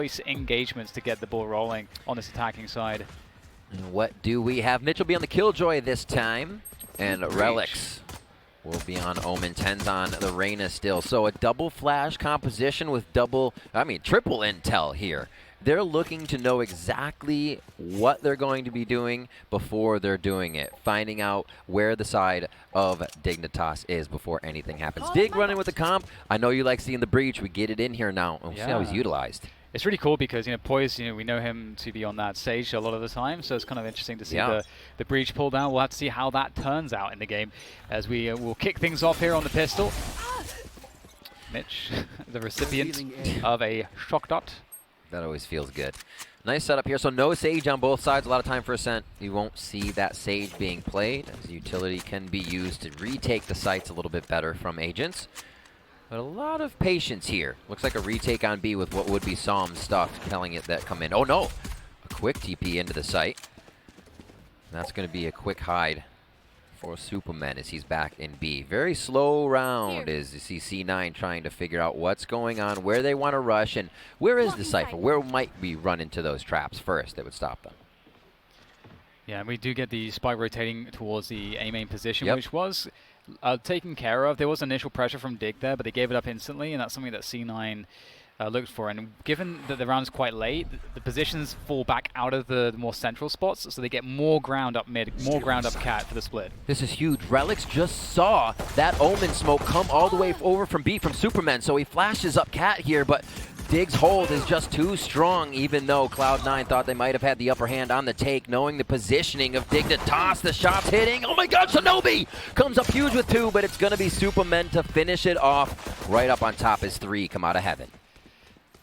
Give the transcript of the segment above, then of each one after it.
choice engagements to get the ball rolling on this attacking side. And what do we have? Mitchell be on the Killjoy this time, and Relics will be on Omen. 10's on the Reyna still. So a double flash composition with triple intel here. They're looking to know exactly what they're going to be doing before they're doing it, finding out where the side of Dignitas is before anything happens. Dig running with the comp. I know you like seeing the breach. We get it in here now, and we'll see how he's utilized. It's really cool because, Poise, we know him to be on that stage a lot of the time, so it's kind of interesting to see the breach pulled down. We'll have to see how that turns out in the game as we will kick things off here on the pistol. Mitch, the recipient of a shock dot. That always feels good. Nice setup here. So no Sage on both sides. A lot of time for Ascent. You won't see that Sage being played, as utility can be used to retake the sites a little bit better from agents. But a lot of patience here. Looks like a retake on B with what would be Psalm stuff, telling it that come in. Oh no! A quick TP into the site. That's going to be a quick hide for Superman as he's back in B. Very slow round as you see C9 trying to figure out what's going on, where they want to rush, and where is the Cypher? Where might we run into those traps first that would stop them? Yeah, and we do get the spike rotating towards the A main position, which was taken care of. There was initial pressure from Dig there, but they gave it up instantly, and that's something that C9 looked for. And given that the round is quite late, the positions fall back out of the more central spots, so they get more ground up mid, more ground up cat for the split. This is huge. Relics just saw that Omen smoke come all the way over from B from Superman, so he flashes up cat here, but Dig's hold is just too strong, even though Cloud9 thought they might have had the upper hand on the take, knowing the positioning of Dignitas. The shot's hitting. Oh my god, Shinobi comes up huge with 2, but it's going to be Superman to finish it off. Right up on top is 3 come out of heaven.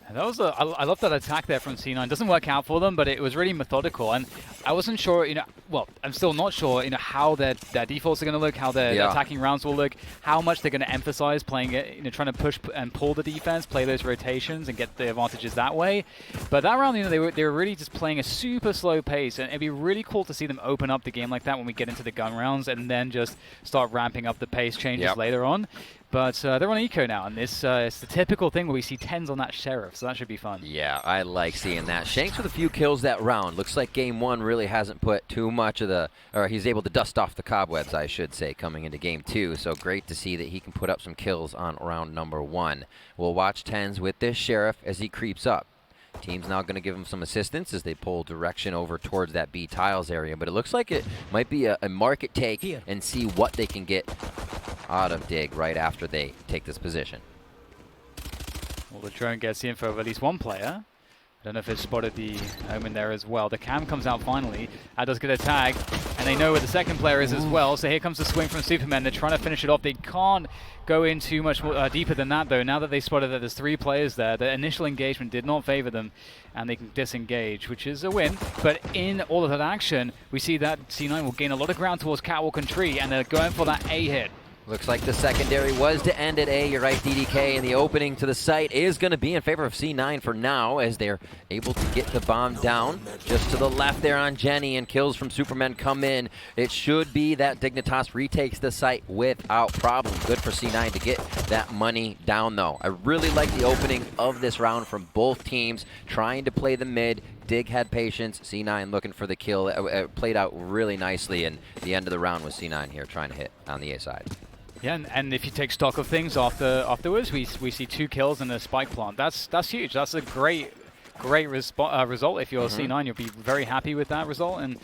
That was I love that attack there from C9. Doesn't work out for them, but it was really methodical. And I wasn't sure, well, I'm still not sure, how their defaults are going to look, how their attacking rounds will look, how much they're going to emphasize playing it, trying to push and pull the defense, play those rotations, and get the advantages that way. But that round, they were really just playing a super slow pace, and it'd be really cool to see them open up the game like that when we get into the gun rounds, and then just start ramping up the pace changes later on. But they're on eco now, and this it's the typical thing where we see 10s on that Sheriff, so that should be fun. Yeah, I like seeing that. Shanks with a few kills that round. Looks like game 1 really hasn't put too much of or he's able to dust off the cobwebs, I should say, coming into game 2. So great to see that he can put up some kills on round number 1. We'll watch 10s with this Sheriff as he creeps up. Team's now going to give him some assistance as they pull direction over towards that B tiles area. But it looks like it might be a market take and see what they can get out of Dig right after they take this position. Well, the drone gets the info of at least one player. I don't know if it spotted the Omen there as well. The cam comes out finally. That does get a tag, and they know where the second player is as well. So here comes the swing from Superman. They're trying to finish it off. They can't go in too much deeper than that, though. Now that they spotted that there's 3 players there, the initial engagement did not favor them, and they can disengage, which is a win. But in all of that action, we see that C9 will gain a lot of ground towards Catwalk and Tree, and they're going for that A hit. Looks like the secondary was to end at A. You're right, DDK, and the opening to the site is going to be in favor of C9 for now, as they're able to get the bomb down just to the left there on Jenny, and kills from Supermen come in. It should be that Dignitas retakes the site without problem. Good for C9 to get that money down, though. I really like the opening of this round from both teams, trying to play the mid. Dig had patience. C9 looking for the kill. It played out really nicely, and the end of the round was C9 here trying to hit on the A side. Yeah, and if you take stock of things afterwards, we see 2 kills and a spike plant. That's huge. That's a great result. If you're C9, you'll be very happy with that result. And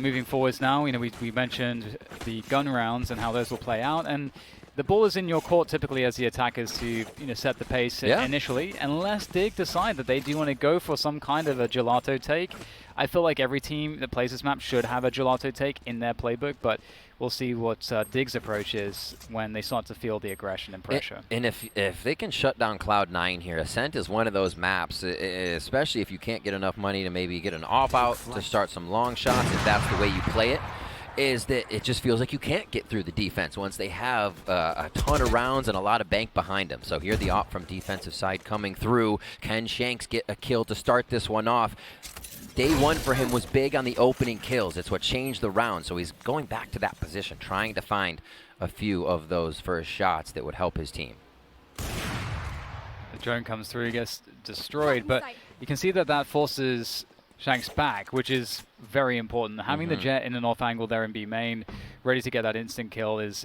moving forwards now, we mentioned the gun rounds and how those will play out. And the ball is in your court typically as the attackers to set the pace initially, unless Dig decide that they do want to go for some kind of a gelato take. I feel like every team that plays this map should have a gelato take in their playbook, but we'll see what Dig's approach is when they start to feel the aggression and pressure. And if they can shut down Cloud9 here, Ascent is one of those maps, especially if you can't get enough money to maybe get an off-out to start some long shots, if that's the way you play it, is that it just feels like you can't get through the defense once they have a ton of rounds and a lot of bank behind them. So here the op from defensive side coming through. Can Shanks get a kill to start this one off? Day 1 for him was big on the opening kills. It's what changed the round. So he's going back to that position, trying to find a few of those first shots that would help his team. The drone comes through, gets destroyed, but you can see that that forces Shanks back, which is very important. Having the Jet in an off angle there in B main, ready to get that instant kill is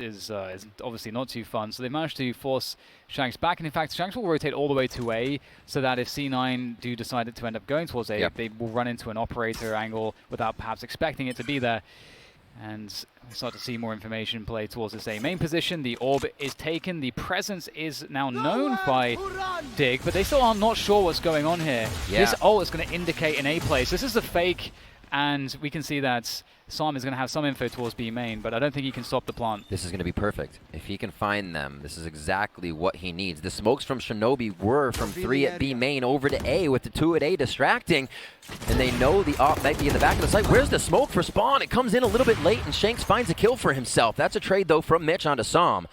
obviously not too fun. So they managed to force Shanks back, and in fact, Shanks will rotate all the way to A, so that if C9 do decide to end up going towards A, they will run into an operator angle without perhaps expecting it to be there. And we start to see more information play towards this A main position. The orb is taken. The presence is now known by Dig, but they still are not sure what's going on here. This ult is going to indicate an A place. This is a fake, and we can see that Sam is going to have some info towards B main, but I don't think he can stop the plant. This is going to be perfect. If he can find them, this is exactly what he needs. The smokes from Shinobi were from 3 at B main over to A, with the 2 at A distracting, and they know the op might be in the back of the site. Where's the smoke for Spawn? It comes in a little bit late, and Shanks finds a kill for himself. That's a trade, though, from Mitch onto Sam.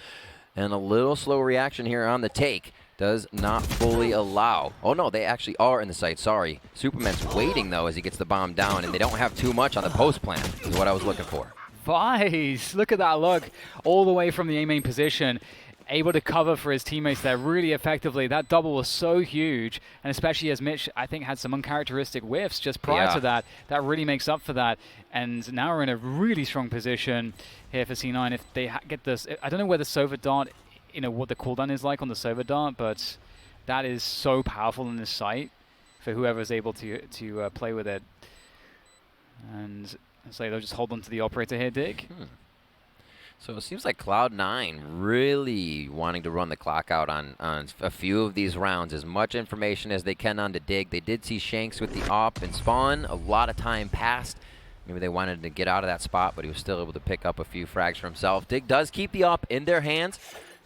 And a little slow reaction here on the take. Does not fully allow. Oh no, they actually are in the site, sorry. Superman's waiting though as he gets the bomb down, and they don't have too much on the post plan, is what I was looking for. Vice, look at that look. All the way from the A main position, able to cover for his teammates there really effectively. That double was so huge, and especially as Mitch, I think, had some uncharacteristic whiffs just prior to that. That really makes up for that, and now we're in a really strong position here for C9. If they get this, I don't know where the Sova Dart, what the cooldown is like on the Sova Dart, but that is so powerful in this site for whoever is able to play with it. And so they'll just hold on to the operator here, Dig. So it seems like Cloud9 really wanting to run the clock out on a few of these rounds. As much information as they can on to Dig. They did see Shanks with the op and Spawn. A lot of time passed. Maybe they wanted to get out of that spot, but he was still able to pick up a few frags for himself. Dig does keep the op in their hands,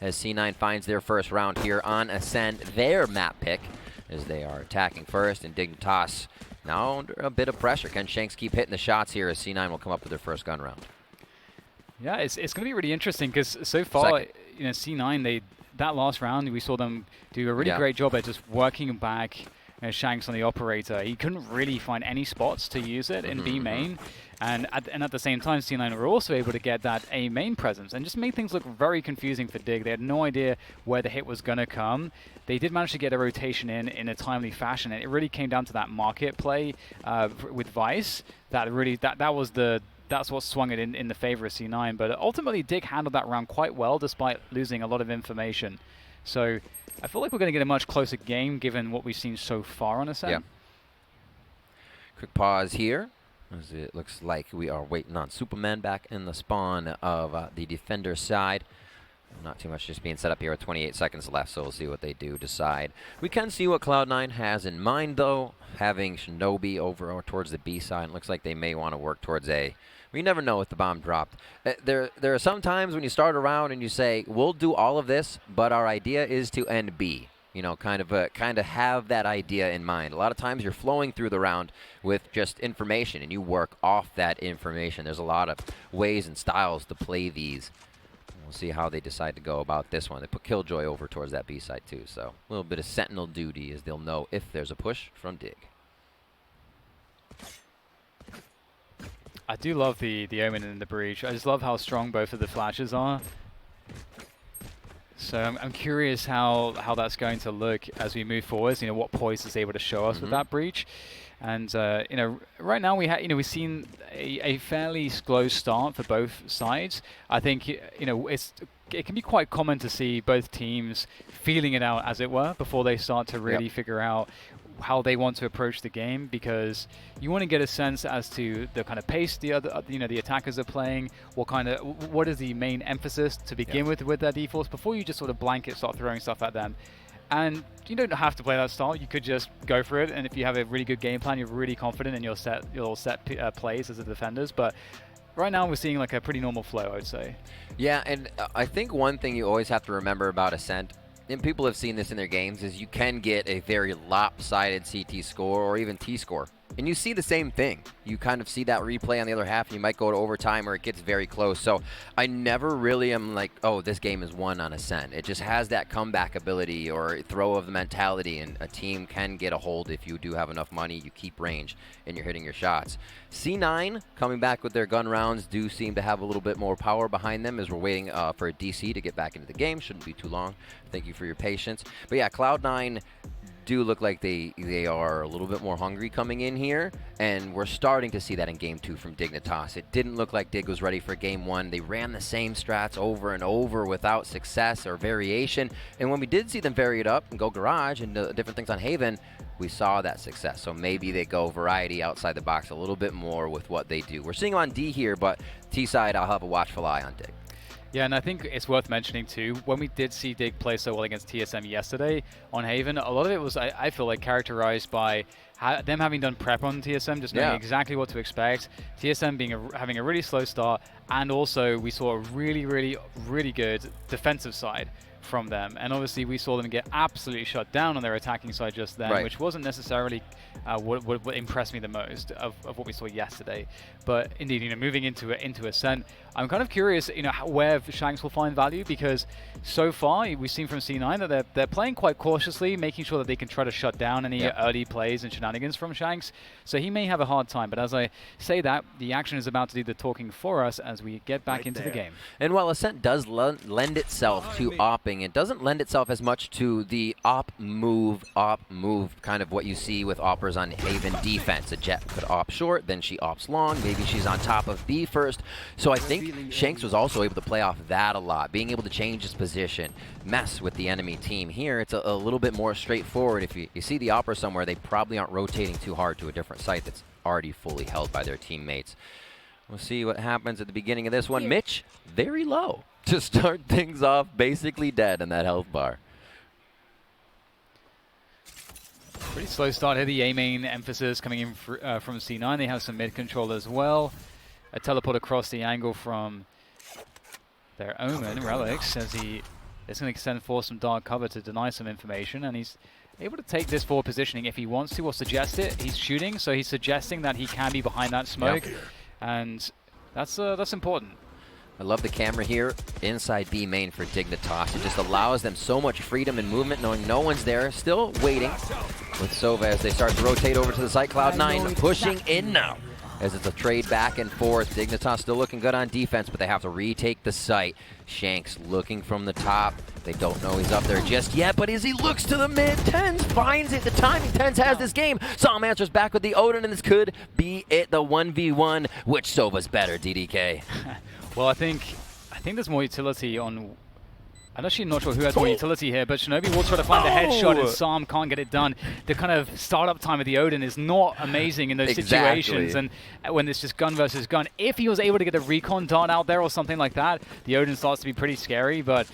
as C9 finds their first round here on Ascent, their map pick, as they are attacking first, and Dignitas now under a bit of pressure. Can Shanks keep hitting the shots here as C9 will come up with their first gun round? Yeah, it's going to be really interesting, because so far, C9, that last round, we saw them do a really great job at just working back Shanks on the operator. He couldn't really find any spots to use it in B main. And at the same time, C9 were also able to get that A main presence and just made things look very confusing for Dig. They had no idea where the hit was going to come. They did manage to get a rotation in a timely fashion, and it really came down to that market play with Vice. That's what swung it in the favor of C9. But ultimately, Dig handled that round quite well, despite losing a lot of information. So I feel like we're going to get a much closer game, given what we've seen so far on Ascent. Yeah. Quick pause here, as it looks like we are waiting on Superman back in the spawn of the defender side. Not too much just being set up here with 28 seconds left, so we'll see what they do decide. We can see what Cloud9 has in mind, though, having Shinobi over or towards the B side. It looks like they may want to work towards A. We never know with the bomb dropped. There are some times when you start around and you say, we'll do all of this, but our idea is to end B. You know, kind of have that idea in mind. A lot of times you're flowing through the round with just information, and you work off that information. There's a lot of ways and styles to play these. We'll see how they decide to go about this one. They put Killjoy over towards that B side too, so a little bit of sentinel duty as they'll know if there's a push from Dig. I do love the Omen and the Breach. I just love how strong both of the flashes are. So I'm curious how that's going to look as we move forward. What Poise is able to show us with that Breach. And right now we've seen a fairly slow start for both sides. I think it can be quite common to see both teams feeling it out, as it were, before they start to really figure out how they want to approach the game, because you want to get a sense as to the kind of pace the attackers are playing, what is the main emphasis to begin with their defaults, before you just sort of blanket start throwing stuff at them. And you don't have to play that style. You could just go for it, and if you have a really good game plan, you're really confident in your set plays as the defenders. But right now we're seeing like a pretty normal flow, I would say. Yeah, and I think one thing you always have to remember about Ascent, and people have seen this in their games, is you can get a very lopsided CT score or even T score. And you see the same thing. You kind of see that replay on the other half, and you might go to overtime or it gets very close. So I never really am like, oh, this game is won on Ascent. It just has that comeback ability or throw of the mentality, and a team can get a hold if you do have enough money, you keep range, and you're hitting your shots. C9 coming back with their gun rounds do seem to have a little bit more power behind them as we're waiting for a DC to get back into the game. Shouldn't be too long. Thank you for your patience. But yeah, Cloud9 do look like they are a little bit more hungry coming in here, and we're starting to see that in Game 2 from Dignitas. It didn't look like Dig was ready for Game 1. They ran the same strats over and over without success or variation, and when we did see them vary it up and go Garage and different things on Haven, we saw that success. So maybe they go variety outside the box a little bit more with what they do. We're seeing on D here, but T side, I'll have a watchful eye on Dig. Yeah, and I think it's worth mentioning too, when we did see Dig play so well against TSM yesterday on Haven, a lot of it was, I feel like, characterized by them having done prep on TSM, just knowing exactly what to expect, TSM having a really slow start, and also we saw a really, really, really good defensive side from them. And obviously we saw them get absolutely shut down on their attacking side just then, which wasn't necessarily what impressed me the most of what we saw yesterday. But indeed, moving into Ascent, I'm kind of curious, where Shanks will find value, because so far we've seen from C9 that they're playing quite cautiously, making sure that they can try to shut down any early plays and shenanigans from Shanks. So he may have a hard time, but as I say that, the action is about to do the talking for us as we get back into the game. And while Ascent does lend itself to opping, it doesn't lend itself as much to the op move, kind of what you see with oppers on Haven defense. A Jet could op short, then she ops long, maybe she's on top of B first. So I think Shanks was also able to play off that a lot, being able to change his position, mess with the enemy team. Here, it's a little bit more straightforward. If you see the opera somewhere, they probably aren't rotating too hard to a different site that's already fully held by their teammates. We'll see what happens at the beginning of this one. Mitch, very low to start things off, basically dead in that health bar. Pretty slow start here. The A main emphasis coming in from C9. They have some mid control as well. A teleport across the angle from their Omen, Relics, as he is going to send forth some dark cover to deny some information, and he's able to take this forward positioning if he wants to or suggest it. He's shooting, so he's suggesting that he can be behind that smoke, and that's important. I love the camera here inside B main for Dignitas. It just allows them so much freedom and movement, knowing no one's there. Still waiting with Sova as they start to rotate over to the site. Cloud9 pushing in now as it's a trade back and forth. Dignitas still looking good on defense, but they have to retake the site. Shanks looking from the top. They don't know he's up there just yet, but as he looks to the mid, TenZ finds it. The timing, TenZ has this game. Psalm answers back with the Odin, and this could be it, the 1v1. Which Sova's better, DDK? Well, I think there's more utility on... I'm actually not sure who has more utility here, but Shinobi will try to find the headshot, and Psalm can't get it done. The kind of startup time of the Odin is not amazing in those situations, and when it's just gun versus gun. If he was able to get a recon dart out there or something like that, the Odin starts to be pretty scary, but...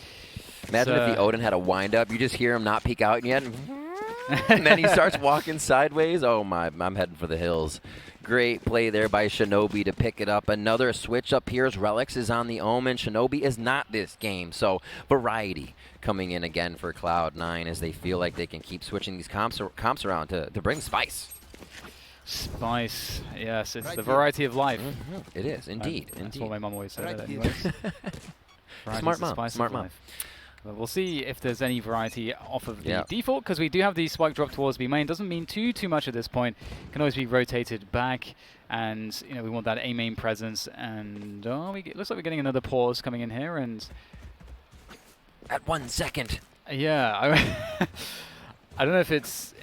Imagine if the Odin had a wind-up. You just hear him not peek out yet, and then he starts walking sideways. Oh my, I'm heading for the hills. Great play there by Shinobi to pick it up. Another switch up here as Relics is on the Omen. Shinobi is not this game, so variety coming in again for Cloud9 as they feel like they can keep switching these comps around to bring spice. Spice, yes, it's the variety of life. It is, indeed. That's what my mom always said, anyways. Smart mom, smart mom. We'll see if there's any variety off of the default, because we do have the spike drop towards B main. Doesn't mean too much at this point. Can always be rotated back, and we want that A main presence. And looks like we're getting another pause coming in here, and at 1 second. Yeah, I don't know if it's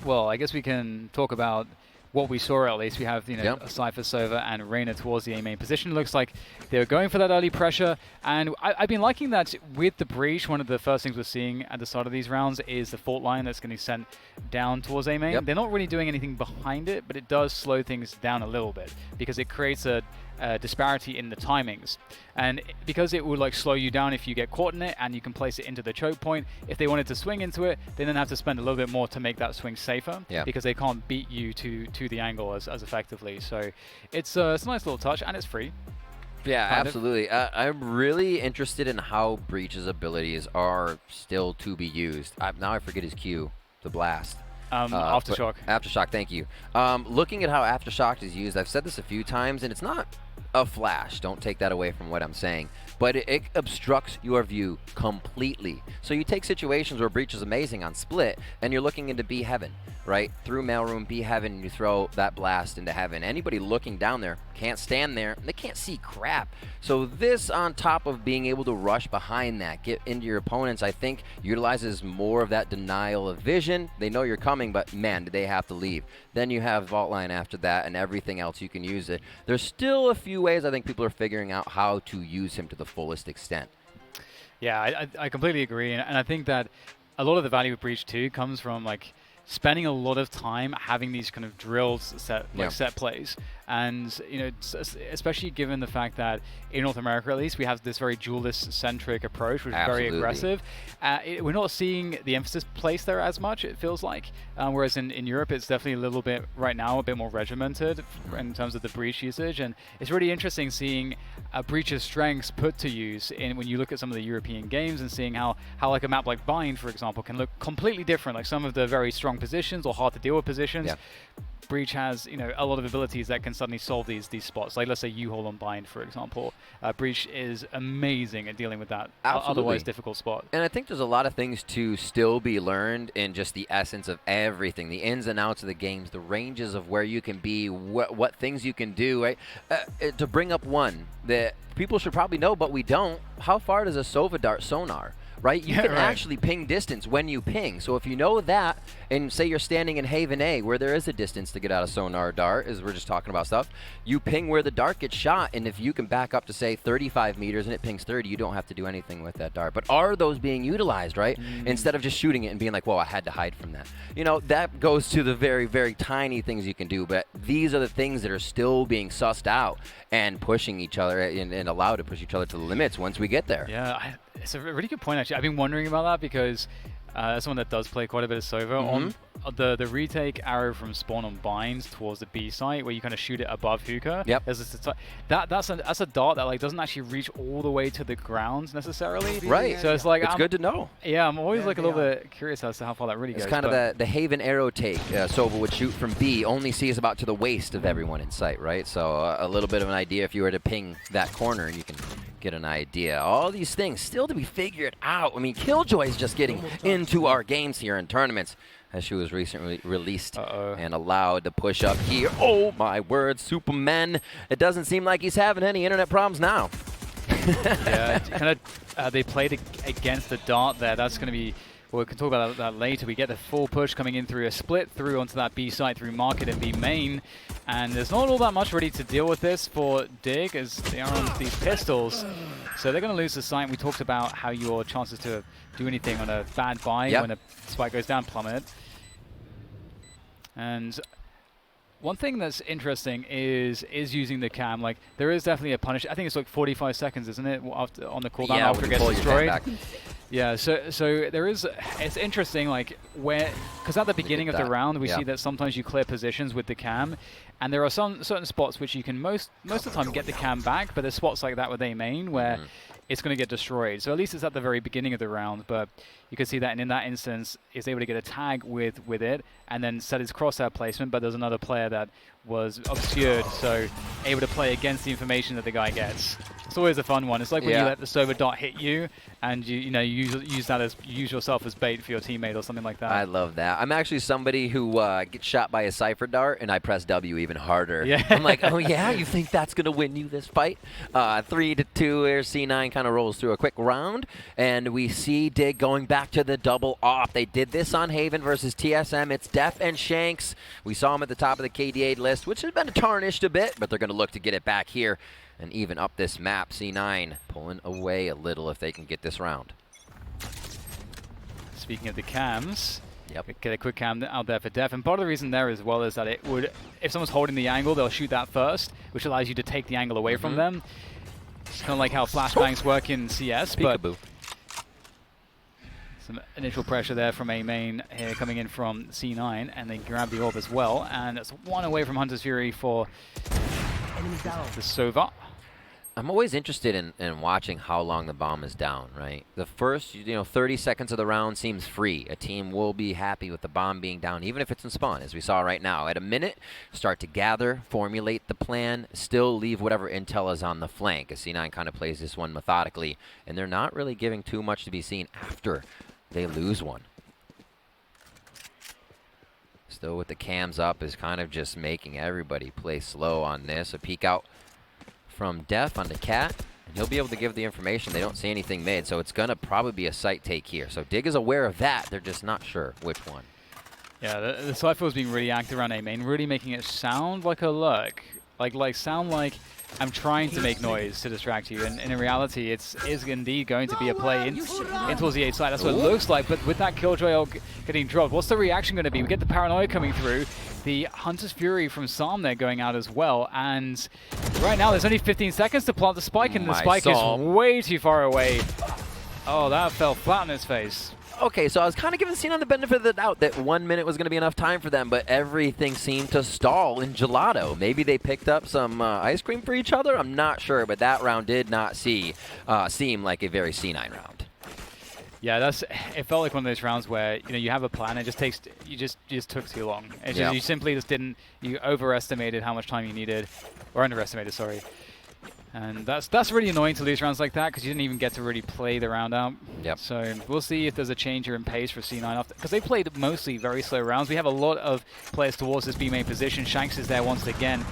well. I guess we can talk about what we saw at least. We have a Cypher, Sova, and Reyna towards the A main position. Looks like they were going for that early pressure, and I've been liking that with the breach. One of the first things we're seeing at the start of these rounds is the fault line that's going to be sent down towards A main. They're not really doing anything behind it, but it does slow things down a little bit because it creates a disparity in the timings, and because it will slow you down if you get caught in it, and you can place it into the choke point. If they wanted to swing into it, they then have to spend a little bit more to make that swing safer, because they can't beat you to the angle as effectively. So it's a nice little touch, and it's free. Yeah, absolutely. I'm really interested in how Breach's abilities are still to be used. Now I forget his Q, the blast. Aftershock. Aftershock, thank you. Looking at how Aftershock is used, I've said this a few times, and it's not a flash. Don't take that away from what I'm saying. But it obstructs your view completely. So you take situations where Breach is amazing on split, and you're looking into B heaven, right? Through mailroom, B heaven, and you throw that blast into heaven. Anybody looking down there can't stand there. They can't see crap. So this, on top of being able to rush behind that, get into your opponents, I think utilizes more of that denial of vision. They know you're coming, but man, do they have to leave. Then you have Vault Line after that, and everything else you can use it. There's still a few ways I think people are figuring out how to use him to the fullest extent. Yeah, I completely agree, and I think that a lot of the value of Breach 2 comes from like spending a lot of time having these kind of drills set plays, and you know, especially given the fact that in North America at least we have this very duelist centric approach, which is very aggressive. We're not seeing the emphasis placed there as much, it feels like, whereas in Europe it's definitely a little bit right now a bit more regimented in terms of the Breach usage, and it's really interesting seeing Breach's strengths put to use in when you look at some of the European games and seeing how like a map like Bind, for example, can look completely different. Like some of the very strong positions or hard to deal with positions, Breach has, you know, a lot of abilities that can suddenly solve these spots. Like let's say U-Hole on Bind, for example. Breach is amazing at dealing with that otherwise difficult spot. And I think there's a lot of things to still be learned in just the essence of everything, the ins and outs of the games, the ranges of where you can be, what things you can do. Right? To bring up one that people should probably know, but we don't. How far does a Sova dart sonar? Right? You can actually ping distance when you ping. So if you know that, and say you're standing in Haven A, where there is a distance to get out of sonar dart, as we're just talking about stuff, you ping where the dart gets shot, and if you can back up to, say, 35 meters and it pings 30, you don't have to do anything with that dart. But are those being utilized, right? Instead of just shooting it and being like, well, I had to hide from that. You know, that goes to the very, very tiny things you can do, but these are the things that are still being sussed out and pushing each other and allowed to push each other to the limits once we get there. Yeah, it's a really good point, actually. I've been wondering about that because as someone that does play quite a bit of Sova, on the retake arrow from spawn on Bind towards the B site, where you kind of shoot it above hookah. That's a dart that like doesn't actually reach all the way to the ground necessarily. Right. So it's like it's good to know. Yeah, I'm always like a little bit curious as to how far that really goes. It's kind of the Haven arrow take. Sova would shoot from B, only sees about to the waist of everyone in sight, right? So a little bit of an idea if you were to ping that corner, you can get an idea. All these things still to be figured out. I mean, Killjoy is just getting into our games here in tournaments, as she was recently released and allowed to push up here. Oh my word, Superman! It doesn't seem like he's having any internet problems now. Yeah, kind of. They played against the dart there. That's going to be. Well, we can talk about that later. We get the full push coming in through a split through onto that B site through market and B main, and there's not all that much ready to deal with this for Dig as they are on these pistols. So they're going to lose the site. We talked about how your chances to do anything on a bad buy when a spike goes down plummet. And one thing that's interesting is using the cam. Like there is definitely a punish. I think it's like 45 seconds, isn't it, after on the cooldown after it gets destroyed? Yeah, so there is. It's interesting, like where, because at the beginning of the round we see that sometimes you clear positions with the cam, and there are some certain spots which you can most of the time get the cam back, but there's spots like that with A main where it's going to get destroyed. So at least it's at the very beginning of the round, but you can see that, and in that instance, he's able to get a tag with it, and then set his crosshair placement, but there's another player that was obscured, so able to play against the information that the guy gets. It's always a fun one. It's like when you let the Sova dart hit you, and you use that as yourself as bait for your teammate or something like that. I love that. I'm actually somebody who gets shot by a Cypher dart, and I press W even harder. Yeah. I'm like, oh yeah, you think that's gonna win you this fight? 3-2 here. C9 kind of rolls through a quick round, and we see Dig going back to the double off. They did this on Haven versus TSM. It's Def and Shanks. We saw him at the top of the KDA list, which has been tarnished a bit, but they're going to look to get it back here and even up this map. C9 pulling away a little if they can get this round. Speaking of the cams, get a quick cam out there for Def, and part of the reason there as well is that it would, if someone's holding the angle, they'll shoot that first, which allows you to take the angle away from them. It's kind of like how flashbangs work in CS, but some initial pressure there from A main here coming in from C9, and they grab the orb as well, and it's one away from Hunter's Fury for the Sova. I'm always interested in watching how long the bomb is down, right? The first, 30 seconds of the round seems free. A team will be happy with the bomb being down, even if it's in spawn, as we saw right now. At a minute, start to gather, formulate the plan, still leave whatever intel is on the flank, as C9 kind of plays this one methodically, and they're not really giving too much to be seen after they lose one. Still with the cams up is kind of just making everybody play slow on this. A peek out from Def onto Cat, and he'll be able to give the information. They don't see anything mid, so it's going to probably be a site take here. So Dig is aware of that. They're just not sure which one. Yeah, the Cypher was being really active around A main, really making it sound like a lurk. Like sound like I'm trying to make noise to distract you, and in reality, it's indeed going to be a play in towards the A side. That's what it looks like, but with that Killjoy getting dropped, what's the reaction going to be? We get the Paranoia coming through, the Hunter's Fury from Psalm there going out as well, and right now there's only 15 seconds to plant the spike, and the spike is way too far away. Oh, that fell flat on his face. Okay, so I was kind of giving C9 the benefit of the doubt that 1 minute was going to be enough time for them, but everything seemed to stall in Gelato. Maybe they picked up some ice cream for each other? I'm not sure, but that round did not seem like a very C9 round. Yeah, it felt like one of those rounds where you have a plan, it just takes you just took too long. It's just, you simply just you overestimated how much time you needed, or underestimated, sorry. And that's really annoying to lose rounds like that, because you didn't even get to really play the round out. Yep. So we'll see if there's a change in pace for C9, because they played mostly very slow rounds. We have a lot of players towards this B main position. Shanks is there once again,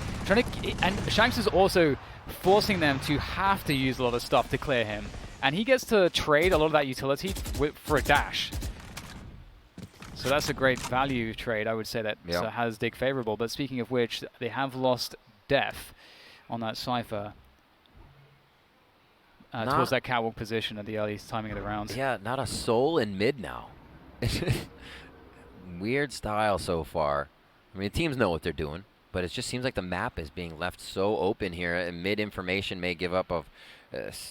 and Shanks is also forcing them to have to use a lot of stuff to clear him, and he gets to trade a lot of that utility for a dash. So that's a great value trade, I would say, that has Dig favorable. But speaking of which, they have lost Def on that Cypher. Towards that catwalk position at the early timing of the rounds. Yeah, not a soul in mid now. Weird style so far. I mean, teams know what they're doing, but it just seems like the map is being left so open here, and mid information may give up of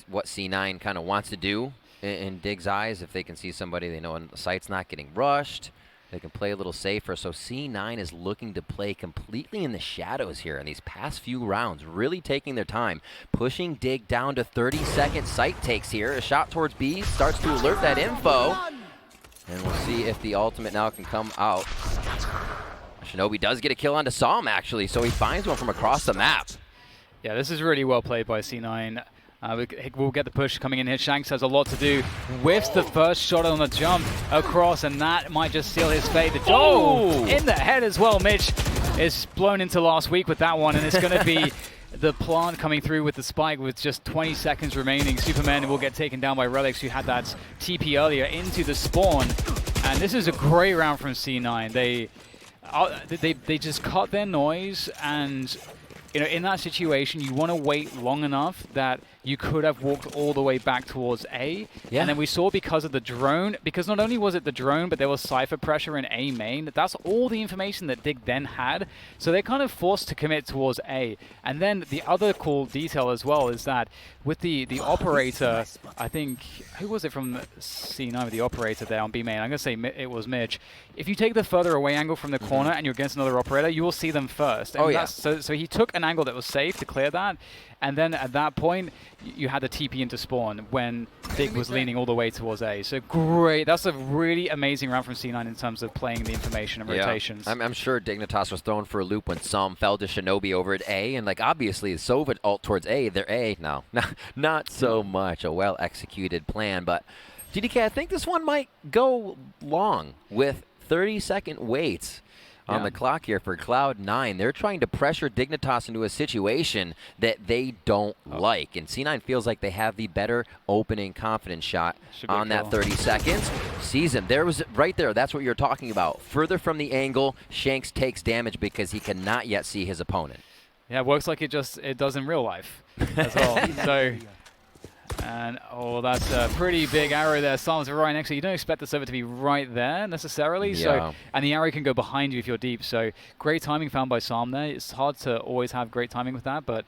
what C9 kind of wants to do in Dig's eyes. If they can see somebody they know, and the site's not getting rushed, they can play a little safer. So C9 is looking to play completely in the shadows here in these past few rounds, really taking their time, pushing Dig down to 30-second site takes here. A shot towards B starts to alert that info, and we'll see if the ultimate now can come out. Shinobi does get a kill onto Psalm, actually, so he finds one from across the map. Yeah, this is really well played by C9. We'll get the push coming in here. Shanks has a lot to do. Whiffs the first shot on the jump across, and that might just seal his fate. In the head as well. Mitch is blown into last week with that one, and it's going to be the plant coming through with the spike with just 20 seconds remaining. Superman will get taken down by Relics, who had that TP earlier into the spawn. And this is a great round from C9. They just cut their noise, and in that situation, you want to wait long enough that you could have walked all the way back towards A. Yeah. And then we saw because of the drone, because not only was it the drone, but there was Cypher pressure in A main. That's all the information that Dig then had. So they're kind of forced to commit towards A. And then the other cool detail as well is that with the operator, I think, who was it from C9 with the operator there on B main? I'm going to say it was Mitch. If you take the further away angle from the corner and you're against another operator, you will see them first. And so he took an angle that was safe to clear that. And then at that point, you had the TP into spawn when Dig was leaning all the way towards A. So great. That's a really amazing round from C9 in terms of playing the information and rotations. I'm sure Dignitas was thrown for a loop when Psalm fell to Shinobi over at A. And obviously, Sova ult towards A. They're A. No, not so much. A well-executed plan. But GDK, I think this one might go long with 30-second waits on the clock here for Cloud9. They're trying to pressure Dignitas into a situation that they don't like. And C9 feels like they have the better opening confidence shot on that 30 seconds. Sees him. There was right there. That's what you're talking about. Further from the angle, Shanks takes damage because he cannot yet see his opponent. Yeah, it works like it does in real life as well. So, and that's a pretty big arrow there. Psalm's right next to you. You don't expect the server to be right there necessarily. Yeah. So, and the arrow can go behind you if you're deep. So great timing found by Psalm there. It's hard to always have great timing with that, but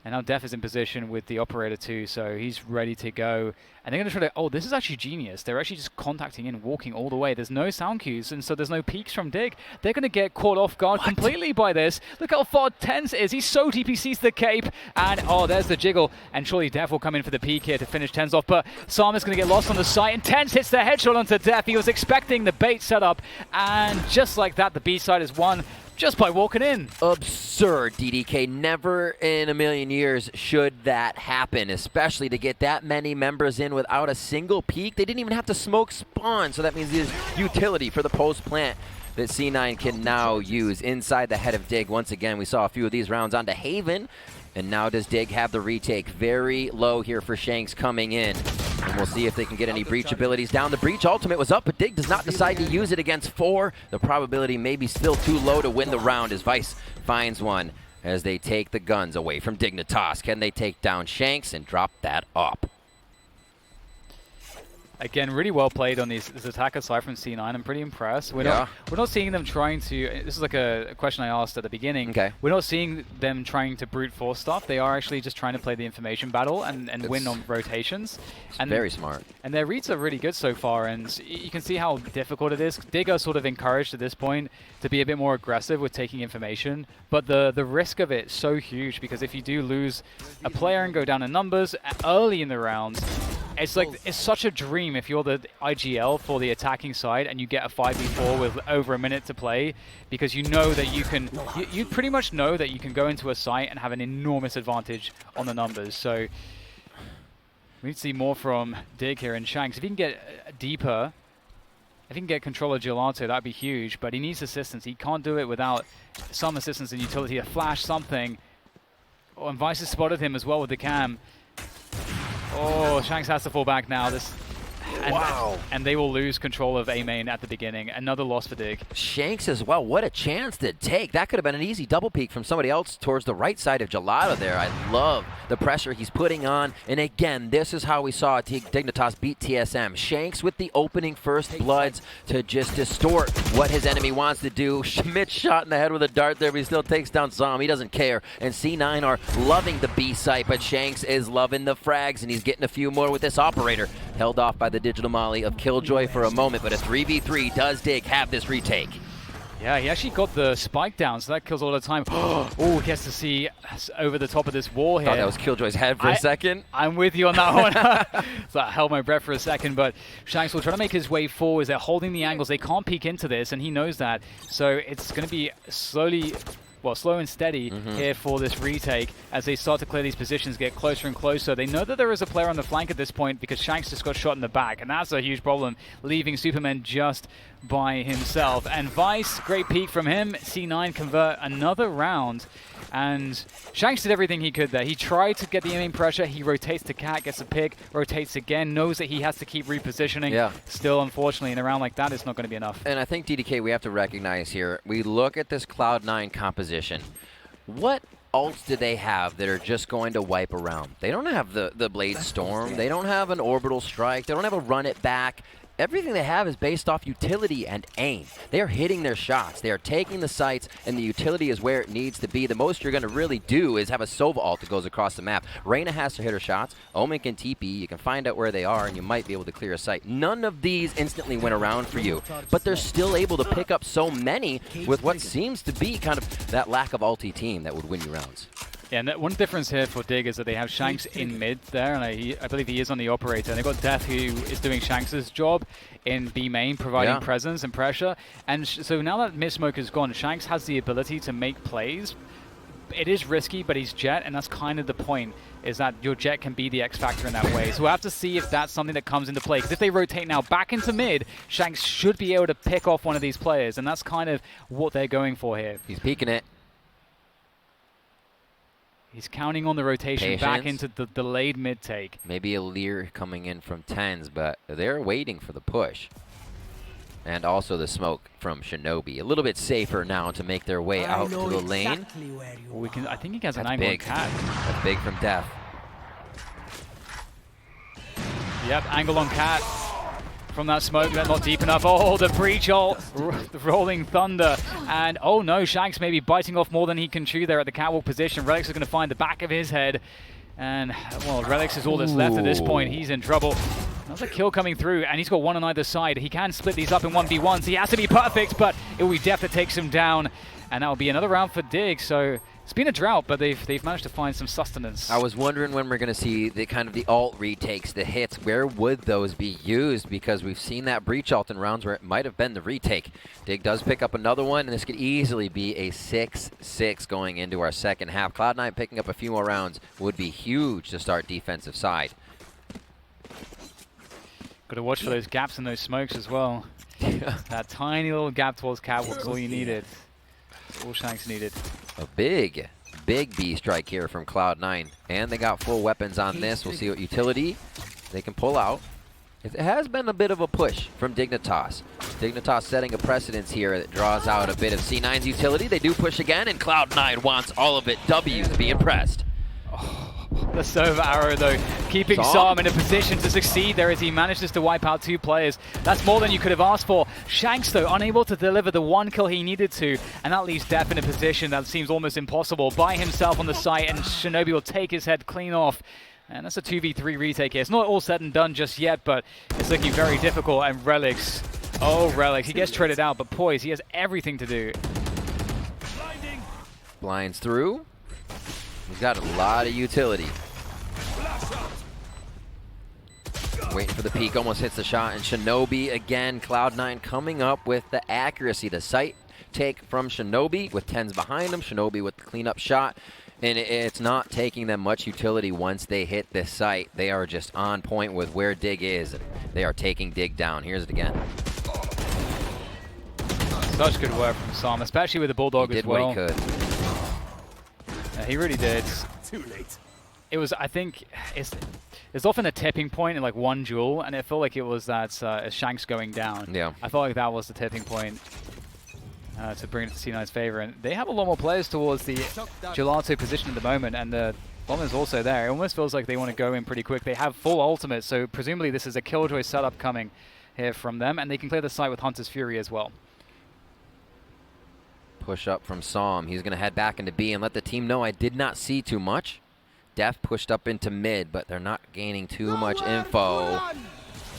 And now Def is in position with the operator too, so he's ready to go. And they're going to try to... Oh, this is actually genius. They're actually just contacting in, walking all the way. There's no sound cues, and so there's no peeks from Dig. They're going to get caught off guard completely by this. Look how far Tense is. He's so deep, he sees the cape. And, oh, there's the jiggle. And surely Def will come in for the peek here to finish Tense off. But Sama's going to get lost on the site, and Tense hits the headshot onto Def. He was expecting the bait setup, and just like that, the B side is won. Just by walking in. Absurd, DDK. Never in a million years should that happen, especially to get that many members in without a single peek. They didn't even have to smoke spawn, so that means there's utility for the post plant that C9 can now use inside the head of Dig. Once again, we saw a few of these rounds onto Haven, and now does Dig have the retake. Very low here for Shanks coming in. And we'll see if they can get any breach abilities down. The breach ultimate was up, but Dig does not decide to use it against 4. The probability may be still too low to win the round as Vice finds one as they take the guns away from Dignitas. Can they take down Shanks and drop that up? Again, really well played on this attack aside from C9. I'm pretty impressed. We're not seeing them trying to... This is like a question I asked at the beginning. Okay. We're not seeing them trying to brute force stuff. They are actually just trying to play the information battle and win on rotations. And very smart. And their reads are really good so far, and you can see how difficult it is. Dig are sort of encouraged at this point to be a bit more aggressive with taking information, but the risk of it is so huge, because if you do lose a player and go down in numbers early in the round, it's like, it's such a dream if you're the IGL for the attacking side and you get a 5v4 with over a minute to play, because you know that you can, you pretty much know that you can go into a site and have an enormous advantage on the numbers. So we need to see more from Dig here, and Shanks, if he can get deeper, if he can get control of Gelato, that'd be huge, but he needs assistance. He can't do it without some assistance in utility, a flash, something. Oh, and Vice has spotted him as well with the cam. Oh, Shanks has to fall back now. And they will lose control of A main at the beginning. Another loss for Dig. Shanks as well. What a chance to take. That could have been an easy double peek from somebody else towards the right side of Gelato there. I love the pressure he's putting on. And again, this is how we saw Dignitas beat TSM. Shanks with the opening first bloods to just distort what his enemy wants to do. Schmidt shot in the head with a dart there, but he still takes down Zom. He doesn't care. And C9 are loving the B site, but Shanks is loving the frags, and he's getting a few more with this operator. Held off by the digital molly of Killjoy for a moment, but a 3v3 does Dig have this retake. Yeah, he actually got the spike down, so that kills all the time. Oh, he gets to see over the top of this wall here. Thought that was Killjoy's head for a second. I'm with you on that one. So I held my breath for a second, but Shanks will try to make his way forward. They're holding the angles. They can't peek into this, and he knows that. So it's going to be slow and steady here for this retake as they start to clear these positions, get closer and closer. They know that there is a player on the flank at this point because Shanks just got shot in the back, and that's a huge problem, leaving Superman just by himself. And Vice, great peek from him. C9 convert another round, and Shanks did everything he could there. He tried to get the aiming pressure. He rotates to Cat, gets a pick, rotates again, knows that he has to keep repositioning. Yeah. Still, unfortunately, in a round like that, it's not going to be enough. And I think, DDK, we have to recognize here, we look at this Cloud9 composition. What ults do they have that are just going to wipe around? They don't have the Blade Storm. They don't have an Orbital Strike. They don't have a Run It Back. Everything they have is based off utility and aim. They are hitting their shots. They are taking the sites, and the utility is where it needs to be. The most you're going to really do is have a Sova ult that goes across the map. Reyna has to hit her shots. Omen can TP. You can find out where they are, and you might be able to clear a site. None of these instantly went around for you, but they're still able to pick up so many with what seems to be kind of that lack of ulti team that would win you rounds. Yeah, and one difference here for Dig is that they have Shanks in mid there, and I believe he is on the operator. And they've got Death, who is doing Shanks' job in B main, providing presence and pressure. And so now that mid-smoke is gone, Shanks has the ability to make plays. It is risky, but he's Jet, and that's kind of the point, is that your Jet can be the X factor in that way. So we'll have to see if that's something that comes into play. Because if they rotate now back into mid, Shanks should be able to pick off one of these players, and that's kind of what they're going for here. He's peeking it. He's counting on the rotation back into the delayed mid-take. Maybe a Lear coming in from Tens, but they're waiting for the push. And also the smoke from Shinobi. A little bit safer now to make their way out to the lane. I think he has an angle on Cat. That's big from Def. Yep, angle on Cat. From that smoke, but not deep enough. Oh, the breach ult, the rolling thunder. And oh no, Shanks maybe biting off more than he can chew there at the catwalk position. Relix is going to find the back of his head. And, well, Relix is all that's left at this point. He's in trouble. Another kill coming through, and he's got one on either side. He can split these up in 1v1s. He has to be perfect, but it will be Def that takes him down. And that will be another round for Dig. So it's been a drought, but they've managed to find some sustenance. I was wondering when we're going to see the kind of the alt retakes, the hits. Where would those be used? Because we've seen that breach alt in rounds where it might have been the retake. Dig does pick up another one, and this could easily be a 6-6 going into our second half. Cloud9 picking up a few more rounds would be huge to start defensive side. Got to watch for those gaps in those smokes as well. That tiny little gap towards catwalk is all you needed. All Shanks needed. A big B strike here from Cloud9. And they got full weapons on this. We'll see what utility they can pull out. It has been a bit of a push from Dignitas. Dignitas setting a precedence here that draws out a bit of C9's utility. They do push again, and Cloud9 wants all of it. W to be impressed. The Sova arrow, though, keeping Sam in a position to succeed there as he manages to wipe out 2 players. That's more than you could have asked for. Shanks, though, unable to deliver the 1 kill he needed to, and that leaves Def in a position that seems almost impossible. By himself on the site, and Shinobi will take his head clean off. And that's a 2v3 retake here. It's not all said and done just yet, but it's looking very difficult. And Relix, oh, Relix, he gets traded out, but Poise, he has everything to do. Blinds through. He's got a lot of utility. Waiting for the peek, almost hits the shot, and Shinobi again. Cloud9 coming up with the accuracy. The sight take from Shinobi with 10s behind him. Shinobi with the cleanup shot, and it's not taking them much utility once they hit this site. They are just on point with where Dig is. They are taking Dig down. Here's it again. Such good work from Sam, especially with the Bulldog as well. He did what he could. Yeah, he really did. Too late. It was, I think, there's often a tipping point in like one duel, and it felt like it was that Shanks going down. Yeah. I felt like that was the tipping point to bring it to C9's favor. And they have a lot more players towards the Gelato position at the moment, and the bomb is also there. It almost feels like they want to go in pretty quick. They have full ultimate, so presumably this is a Killjoy setup coming here from them, and they can clear the site with Hunter's Fury as well. Push up from Psalm. He's going to head back into B and let the team know I did not see too much. Def pushed up into mid, but they're not gaining too much info.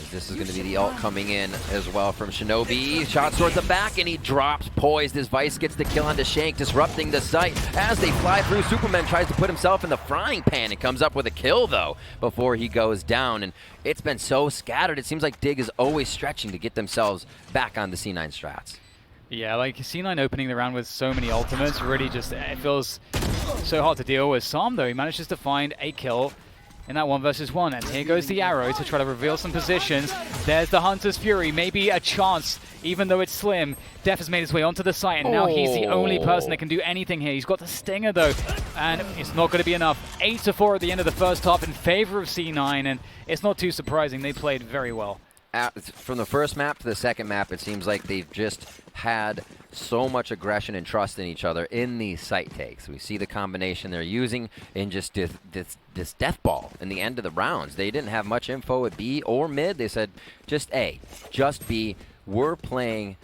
This is going to be the ult coming in as well from Shinobi. Shots towards the back, and he drops Poised. His Vice gets the kill onto Shank, disrupting the site. As they fly through, Superman tries to put himself in the frying pan. It comes up with a kill, though, before he goes down. And it's been so scattered. It seems like Dig is always stretching to get themselves back on the C9 strats. Yeah, like C9 opening the round with so many ultimates, really just, it feels so hard to deal with. Sam, though, he manages to find a kill in that 1v1, and here goes the arrow to try to reveal some positions. There's the Hunter's Fury, maybe a chance, even though it's slim. Def has made his way onto the site, and now he's the only person that can do anything here. He's got the Stinger, though, and it's not going to be enough. 8-4 at the end of the first half in favor of C9, and it's not too surprising. They played very well. From the first map to the second map, it seems like they've just had so much aggression and trust in each other in these site takes. We see the combination they're using in just this death ball in the end of the rounds. They didn't have much info at B or mid. They said just A, just B. We're playing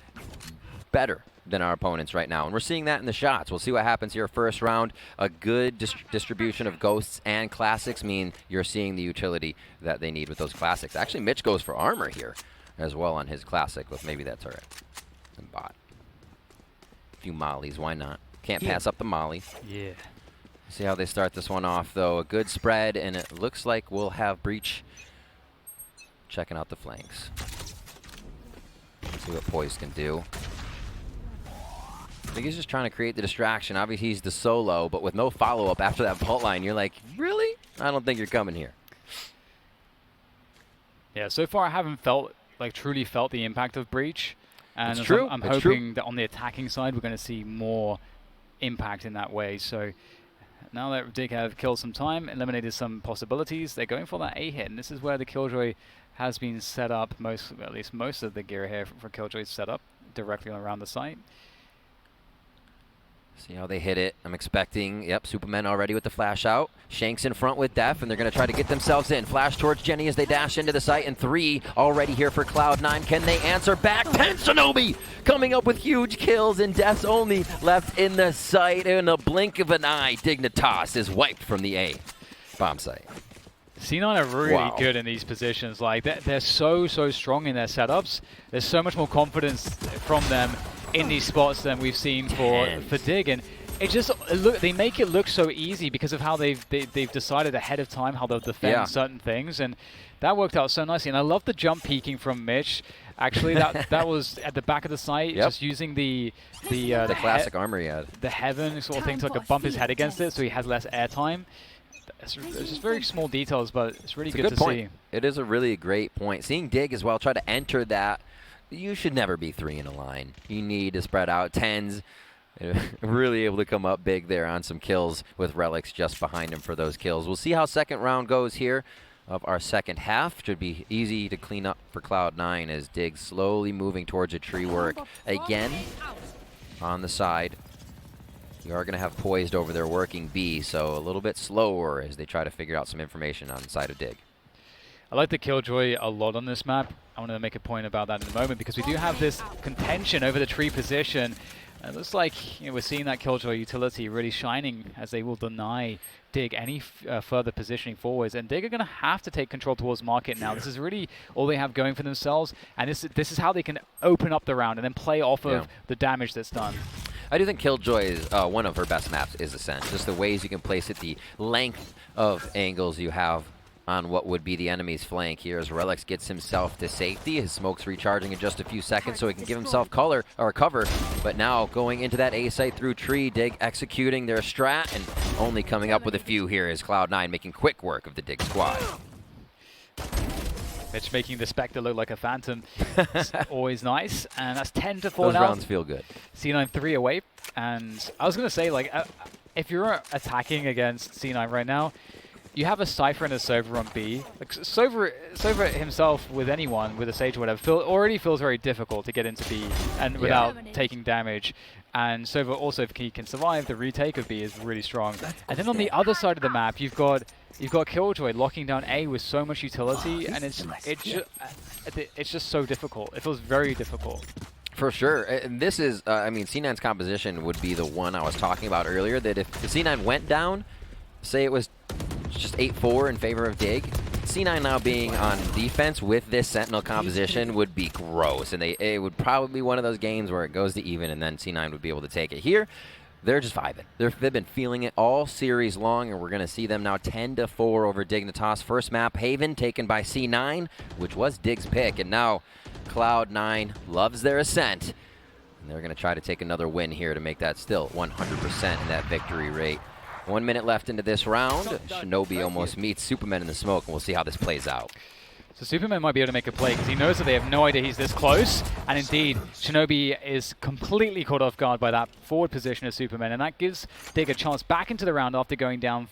better than our opponents right now, and we're seeing that in the shots. We'll see what happens here first round. A good distribution of ghosts and classics mean you're seeing the utility that they need with those classics. Actually, Mitch goes for armor here as well on his classic with maybe that turret and bot. A few mollies, why not? Can't pass up the molly. Yeah. See how they start this one off, though. A good spread, and it looks like we'll have Breach checking out the flanks. Let's see what Poise can do. I think he's just trying to create the distraction. Obviously, he's the solo, but with no follow-up after that vault line, you're like, really? I don't think you're coming here. Yeah, so far I haven't truly felt the impact of Breach. And it's true. I'm hoping that on the attacking side, we're going to see more impact in that way. So now that Dig have killed some time, eliminated some possibilities, they're going for that A hit. And this is where the Killjoy has been set up, at least most of the gear here for Killjoy's set up directly around the site. See how they hit it. I'm expecting, yep, Superman already with the flash out. Shanks in front with Def, and they're going to try to get themselves in. Flash towards Jenny as they dash into the site, and 3 already here for Cloud9. Can they answer back? Shinobi coming up with huge kills, and Def's only left in the site. In a blink of an eye, Dignitas is wiped from the A bomb site. C9 are really good in these positions. Like they're so strong in their setups. There's so much more confidence from them in these spots than we've seen for Dig, and they make it look so easy because of how they've decided ahead of time how they'll defend certain things, and that worked out so nicely. And I love the jump peeking from Mitch. Actually, that was at the back of the site, just using the classic armor he had, the heaven sort of thing to like bump his head against it, so he has less airtime. It's just very small details, but it's really good to see. It is a really great point. Seeing Dig as well try to enter that. You should never be 3 in a line. You need to spread out 10s. Really able to come up big there on some kills with Relics just behind him for those kills. We'll see how second round goes here of our second half. Should be easy to clean up for Cloud9 as Dig slowly moving towards a tree work again on the side. You are going to have poised over their working B, so a little bit slower as they try to figure out some information on the side of Dig. I like the Killjoy a lot on this map. I want to make a point about that in a moment because we do have this contention over the tree position. And it looks like we're seeing that Killjoy utility really shining as they will deny Dig any further positioning forwards. And Dig are going to have to take control towards market now. This is really all they have going for themselves. And this is how they can open up the round and then play off of the damage that's done. I do think Killjoy is one of her best maps is Ascent. Just the ways you can place it, the length of angles you have on what would be the enemy's flank here as Relics gets himself to safety. His smoke's recharging in just a few seconds so he can give himself cover. But now going into that A site through tree, Dig executing their strat and only coming up with a few here is Cloud9 making quick work of the Dig squad. Mitch making the Spectre look like a phantom. It's always nice. And that's 10-4 now. Those rounds feel good. C9 3 away. And I was going to say, like, if you're attacking against C9 right now, you have a Cypher and a Sova on B. Like, Sova himself with anyone, with a Sage or whatever, already feels very difficult to get into B and without taking damage. And Sova also, if he can survive, the retake of B is really strong. And then on the other side of the map, you've got Killjoy locking down A with so much utility, and it's just so difficult. It feels very difficult. For sure. And this is, I mean, C9's composition would be the one I was talking about earlier, that if the C9 went down, say it was just 8-4 in favor of Dig, C9 now being on defense with this Sentinel composition would be gross. And it would probably be one of those games where it goes to even and then C9 would be able to take it. Here, they're just vibing. They've been feeling it all series long, and we're going to see them now 10-4 over Dignitas. First map, Haven, taken by C9, which was Dig's pick. And now Cloud9 loves their Ascent. And they're going to try to take another win here to make that still 100% in that victory rate. 1 minute left into this round. Shinobi almost meets Superman in the smoke, and we'll see how this plays out. So Superman might be able to make a play because he knows that they have no idea he's this close. And indeed, Shinobi is completely caught off guard by that forward position of Superman. And that gives Dig a chance back into the round after going down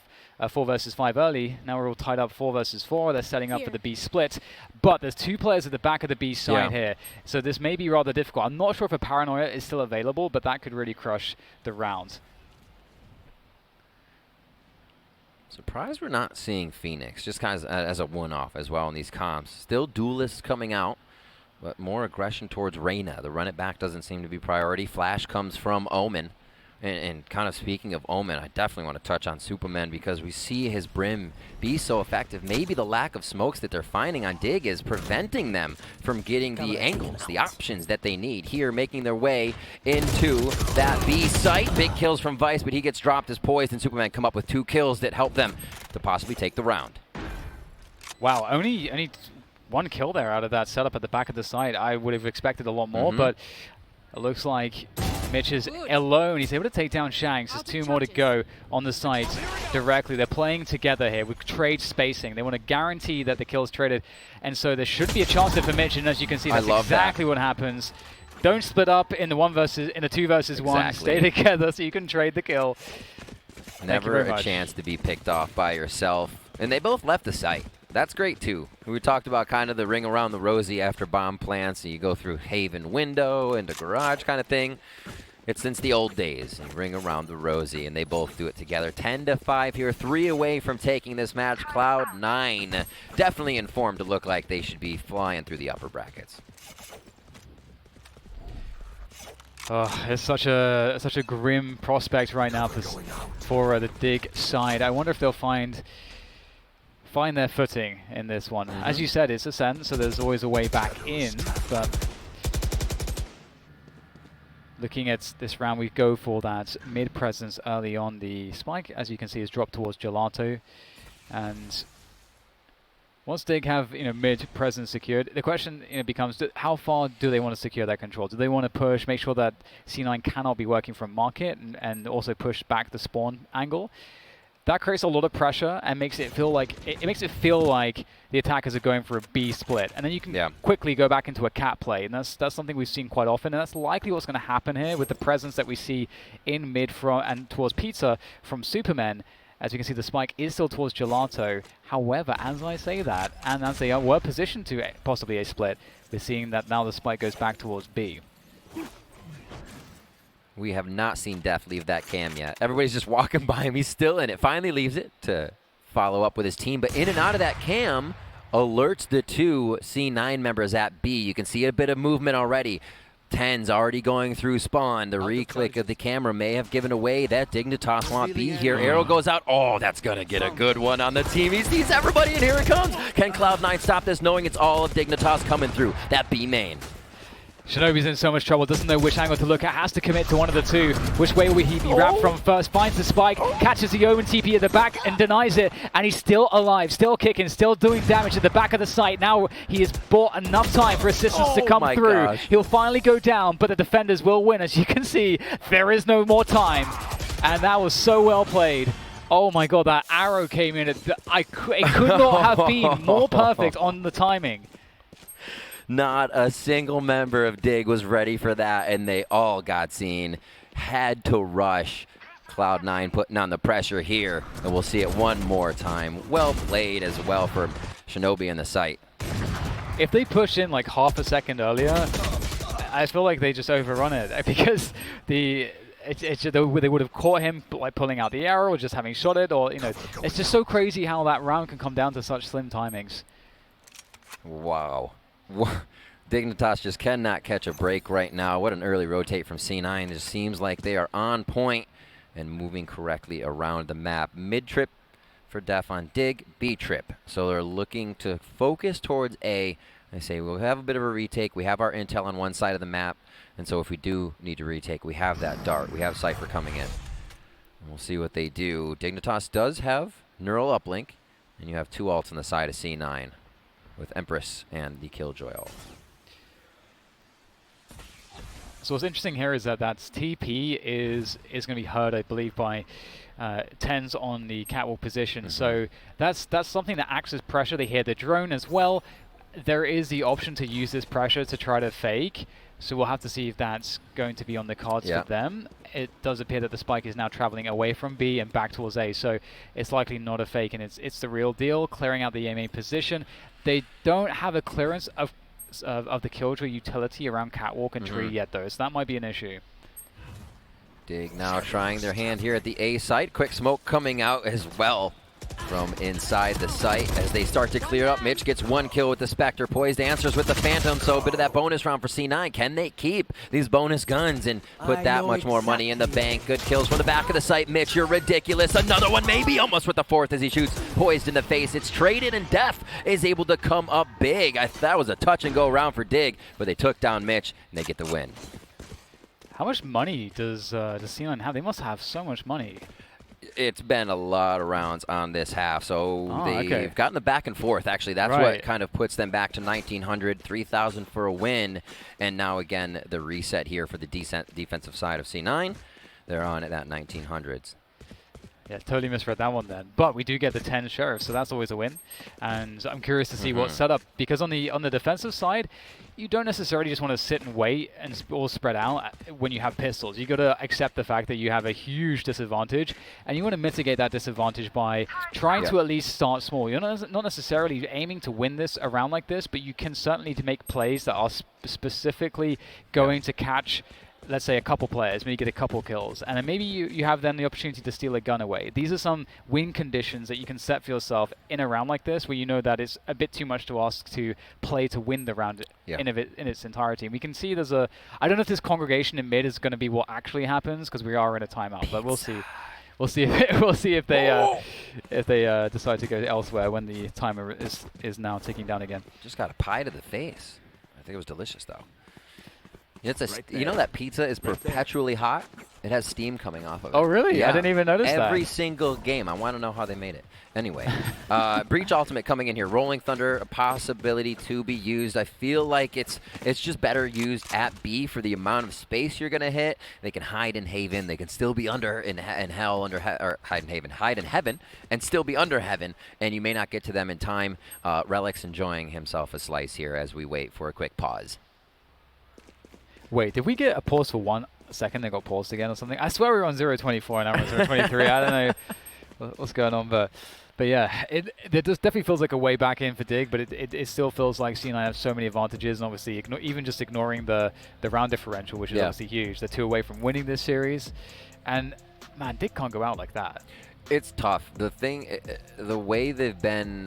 4 versus 5 early. Now we're all tied up 4 versus 4. They're setting up for the B split. But there's 2 players at the back of the B side here. So this may be rather difficult. I'm not sure if a Paranoia is still available, but that could really crush the round. Surprised we're not seeing Phoenix, just kind of as a one-off as well in these comps. Still duelists coming out, but more aggression towards Reyna. The run it back doesn't seem to be priority. Flash comes from Omen. And kind of speaking of Omen, I definitely want to touch on Superman because we see his Brim be so effective. Maybe the lack of smokes that they're finding on Dig is preventing them from getting the angles, the options that they need. Here, making their way into that B site. Big kills from Vice, but he gets dropped as poised, and Superman come up with 2 kills that help them to possibly take the round. Wow, only 1 kill there out of that setup at the back of the site. I would have expected a lot more, but it looks like Mitch is alone. He's able to take down Shanks. There's 2 more to go on the site directly. They're playing together here with trade spacing. They want to guarantee that the kill is traded. And so there should be a chance there for Mitch. And as you can see, that's exactly what happens. Don't split up in the 2 versus 1. Stay together so you can trade the kill. Never a chance to be picked off by yourself. And they both left the site. That's great, too. We talked about kind of the ring around the rosy after bomb plants. So you go through Haven window into garage kind of thing. It's since the old days. You ring around the rosy, and they both do it together. 10-5 here, 3 away from taking this match. Cloud9 definitely informed to look like they should be flying through the upper brackets. Oh, it's such a grim prospect right now for the Dig side. I wonder if they'll find their footing in this one. As you said, it's Ascent, so there's always a way back in, but looking at this round, we go for that mid presence early on. The spike, as you can see, is dropped towards Gelato, and once Dig have mid presence secured, the question becomes how far do they want to secure that control? Do they want to push, make sure that C9 cannot be working from market, and also push back the spawn angle? That creates a lot of pressure and makes it feel like the attackers are going for a B split, and then you can quickly go back into a cat play, and that's something we've seen quite often, and that's likely what's going to happen here with the presence that we see in mid and towards Pizza from Supermen. As you can see, the spike is still towards Gelato. However, as I say that, and as they were positioned to possibly a split, we're seeing that now the spike goes back towards B. We have not seen Def leave that cam yet. Everybody's just walking by him. He's still in it. Finally leaves it to follow up with his team. But in and out of that cam alerts the 2 C9 members at B. You can see a bit of movement already. 10's already going through spawn. The re-click of the camera may have given away that Dignitas want B here. Arrow goes out. Oh, that's going to get a good one on the team. He sees everybody, and here it comes. Can Cloud9 stop this, knowing it's all of Dignitas coming through that B main? Shinobi's in so much trouble, doesn't know which angle to look at, has to commit to one of the two. Which way will he be wrapped from first? Finds the spike, catches the Omen TP at the back and denies it, and he's still alive, still kicking, still doing damage at the back of the site. Now he has bought enough time for assistance to come through. Gosh. He'll finally go down, but the defenders will win. As you can see, there is no more time, and that was so well played. Oh my god, that arrow came in. It could not have been more perfect on the timing. Not a single member of Dig was ready for that, and they all got seen. Had to rush. Cloud9 putting on the pressure here, and we'll see it one more time. Well played as well for Shinobi in the site. If they push in like half a second earlier, I feel like they just overrun it, because they would have caught him like pulling out the arrow or just having shot it, or it's just so crazy how that round can come down to such slim timings. Wow. Dignitas just cannot catch a break right now. What an early rotate from C9. It seems like they are on point and moving correctly around the map. Mid-trip for Def on Dig, B-trip. So they're looking to focus towards A. They say we'll have a bit of a retake. We have our intel on one side of the map, and so if we do need to retake, we have that dart. We have Cypher coming in. And we'll see what they do. Dignitas does have Neural uplink, and you have 2 ults on the side of C9. With Empress and the Killjoy ult. So what's interesting here is that TP is going to be heard, I believe, by 10s on the catwalk position. So that's something that acts as pressure. They hear the drone as well. There is the option to use this pressure to try to fake. So we'll have to see if that's going to be on the cards for them. It does appear that the spike is now traveling away from B and back towards A, so it's likely not a fake, and it's the real deal, clearing out the A main position. They don't have a clearance of the Killjoy utility around catwalk and tree yet, though, so that might be an issue. Dig now trying their hand here at the A site. Quick smoke coming out as well from inside the site as they start to clear up. Mitch gets 1 kill with the Spectre. Poised answers with the Phantom, so a bit of that bonus round for C9. Can they keep these bonus guns and put that much more money in the bank? Good kills from the back of the site. Mitch, you're ridiculous. Another one, maybe almost with the 4th as he shoots Poised in the face. It's traded, and Def is able to come up big. That was a touch and go round for Dig, but they took down Mitch and they get the win. How much money does C9 have? They must have so much money. It's been a lot of rounds on this half, so they've gotten the back and forth, actually. That's what kind of puts them back to 1,900, 3,000 for a win, and now again the reset here for the defensive side of C9. They're on at that 1,900s. Yeah, totally misread that one then. But we do get the 10 sheriffs, so that's always a win. And I'm curious to see what's set up, because on the defensive side, you don't necessarily just want to sit and wait and all spread out when you have pistols. You got to accept the fact that you have a huge disadvantage, and you want to mitigate that disadvantage by trying to at least start small. You're not necessarily aiming to win this around like this, but you can certainly make plays that are specifically going to catch let's say, a couple players, maybe get a couple kills, and then maybe you have then the opportunity to steal a gun away. These are some win conditions that you can set for yourself in a round like this, where you know that it's a bit too much to ask to play to win the round in its entirety. And we can see there's a, I don't know if this congregation in mid is going to be what actually happens, because we are in a timeout, but we'll see. We'll see if they decide to go elsewhere when the timer is now ticking down again. Just got a pie to the face. I think it was delicious though. It's you know that pizza is perpetually hot? It has steam coming off of it. Oh, really? Yeah. I didn't even notice that. Every single game. I want to know how they made it. Anyway, Breach Ultimate coming in here. Rolling Thunder, a possibility to be used. I feel like it's just better used at B for the amount of space you're going to hit. They can hide in Haven. They can still be under in Hell, or hide in Haven. Hide in Heaven and still be under Heaven, and you may not get to them in time. Relic's enjoying himself a slice here as we wait for a quick pause. Wait, did we get a pause for 1 second? They got paused again or something? I swear we were on 0.24 and now we're on 0.23. I don't know what's going on, but yeah, it just definitely feels like a way back in for Dig, but it still feels like C9 have so many advantages, and obviously even just ignoring the round differential, which is obviously huge. They're 2 away from winning this series, and man, Dig can't go out like that. It's tough. The way they've been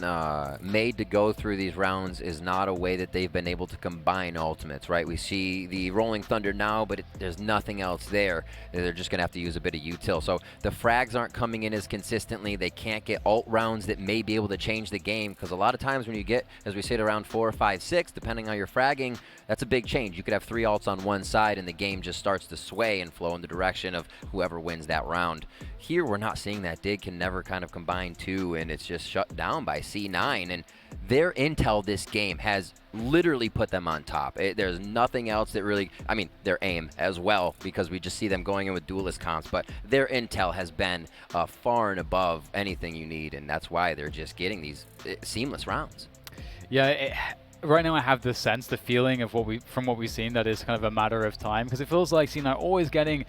made to go through these rounds is not a way that they've been able to combine ultimates, right? We see the Rolling Thunder now, but there's nothing else there. They're just going to have to use a bit of util. So the frags aren't coming in as consistently. They can't get ult rounds that may be able to change the game, because a lot of times when you get, as we say, to round 4, 5, 6, depending on your fragging, that's a big change. You could have 3 ults on one side, and the game just starts to sway and flow in the direction of whoever wins that round. Here, we're not seeing that. Dig can never kind of combine 2, and it's just shut down by C9. And their intel this game has literally put them on top. There's nothing else that really, I mean, their aim as well, because we just see them going in with duelist comps, but their intel has been far and above anything you need, and that's why they're just getting these seamless rounds. Yeah, right now I have the sense, the feeling of from what we've seen, that is kind of a matter of time, because it feels like C9 are always getting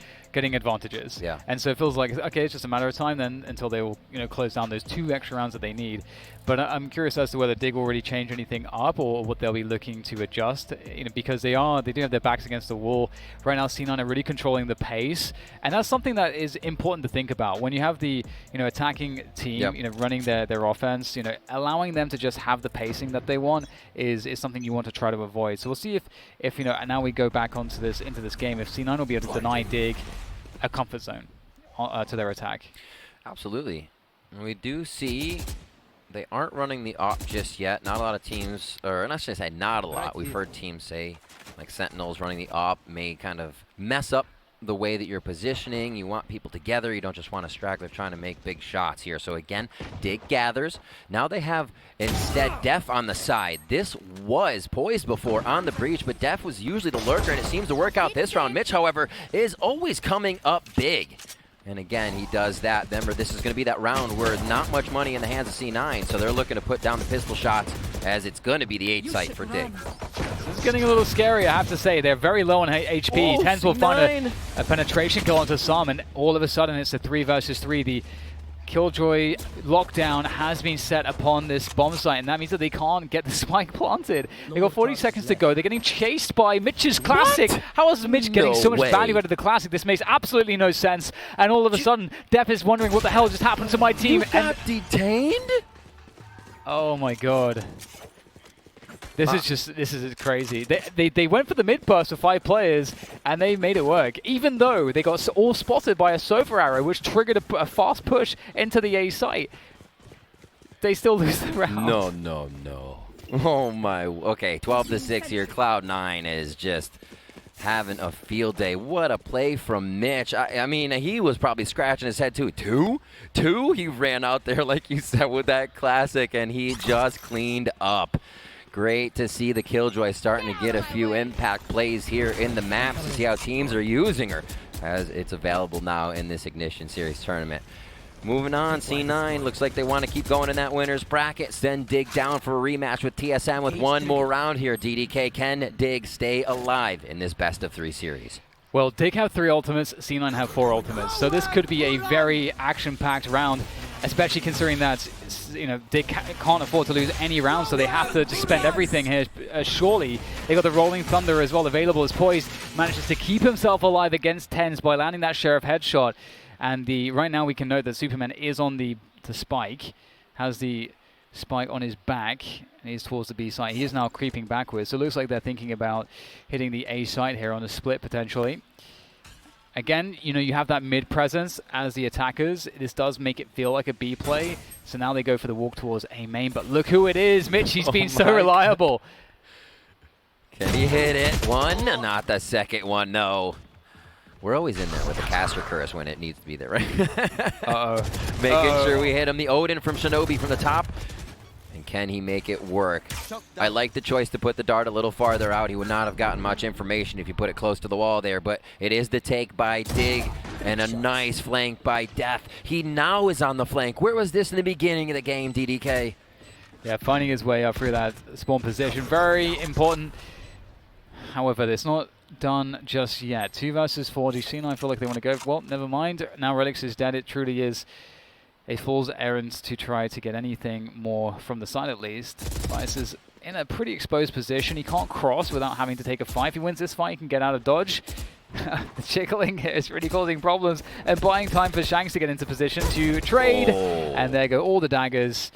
advantages. Yeah. And so it feels like, okay, it's just a matter of time then until they will, close down those 2 extra rounds that they need. But I'm curious as to whether Dig will already change anything up, or what they'll be looking to adjust, because they do have their backs against the wall. Right now C9 are really controlling the pace, and that's something that is important to think about. When you have the, attacking team, running their offense, allowing them to just have the pacing that they want is something you want to try to avoid. So we'll see if now we go back into this game, if C9 will be able to deny Dig a comfort zone to their attack. Absolutely. And we do see they aren't running the op just yet. Not a lot of teams, or not should I say not a lot. We've heard teams say, like Sentinels running the op may kind of mess up the way that you're positioning. You want people together. You don't just want a straggler trying to make big shots here. So again, Dig gathers. Now they have instead Def on the side. This was poised before on the breach, but Def was usually the lurker, and it seems to work out this round. Mitch, however, is always coming up big. And again, he does that. Remember, this is going to be that round where not much money in the hands of C9, so they're looking to put down the pistol shots, as it's going to be the 8 site for Dig. This is getting a little scary, I have to say. They're very low on HP. Tens will find a penetration kill onto some, and all of a sudden it's a 3 versus 3. The Killjoy lockdown has been set upon this bomb site, and that means that they can't get the spike planted. They've got 40 seconds to go. They're getting chased by Mitch's Classic. How is Mitch getting so much value out of the Classic? This makes absolutely no sense. And all of a sudden, Depp is wondering what the hell just happened to my team. You got detained? Oh my god. This is crazy. They went for the mid burst with 5 players, and they made it work. Even though they got all spotted by a Sofa arrow, which triggered a fast push into the A site, they still lose the round. No. Oh my. Okay, 12-6 here. Cloud9 is just having a field day. What a play from Mitch. I mean, he was probably scratching his head too. Two? He ran out there, like you said, with that Classic, and he just cleaned up. Great to see the Killjoy starting to get a few impact plays here in the maps to see how teams are using her, as it's available now in this Ignition Series tournament. Moving on, C9 looks like they want to keep going in that winner's bracket. Send Dig down for a rematch with TSM with one more round here. DDK, can Dig stay alive in this best-of-3 series? Well, Dig have 3 ultimates, C9 have 4 ultimates, so this could be a very action-packed round. especially considering that, you know, they can't afford to lose any rounds, so they have to just spend everything here. Surely they got the Rolling Thunder as well available as Poised manages to keep himself alive against TenZ by landing that Sheriff headshot. And right now we can note that Superman is on the spike, has the spike on his back, and he's towards the B site. He is now creeping backwards, so it looks like they're thinking about hitting the A site here on a split potentially. Again, you know, you have that mid presence as the attackers. This does make it feel like a B play, so now they go for the walk towards A main, but look who it is. Mitch, he's been so reliable. Can he hit it? One, not the second one, no. We're always in there with the caster curse when it needs to be there, right? Making sure we hit him. The Odin from Shinobi from the top. And can he make it work? I like the choice to put the dart a little farther out. He would not have gotten much information if you put it close to the wall there, but it is the take by Dig and a nice flank by Death. He now is on the flank. Where was this in the beginning of the game, DDK? Yeah, finding his way up through that spawn position. Very important. However, it's not done just yet. 2 versus 4. Do C9 feel like they want to go? Well, never mind. Now Relix is dead. It truly is a fool's errand to try to get anything more from the side at least. Vice is in a pretty exposed position. He can't cross without having to take a fight. If he wins this fight, he can get out of dodge. The chickling is really causing problems and buying time for Shanks to get into position to trade. And there go all the daggers.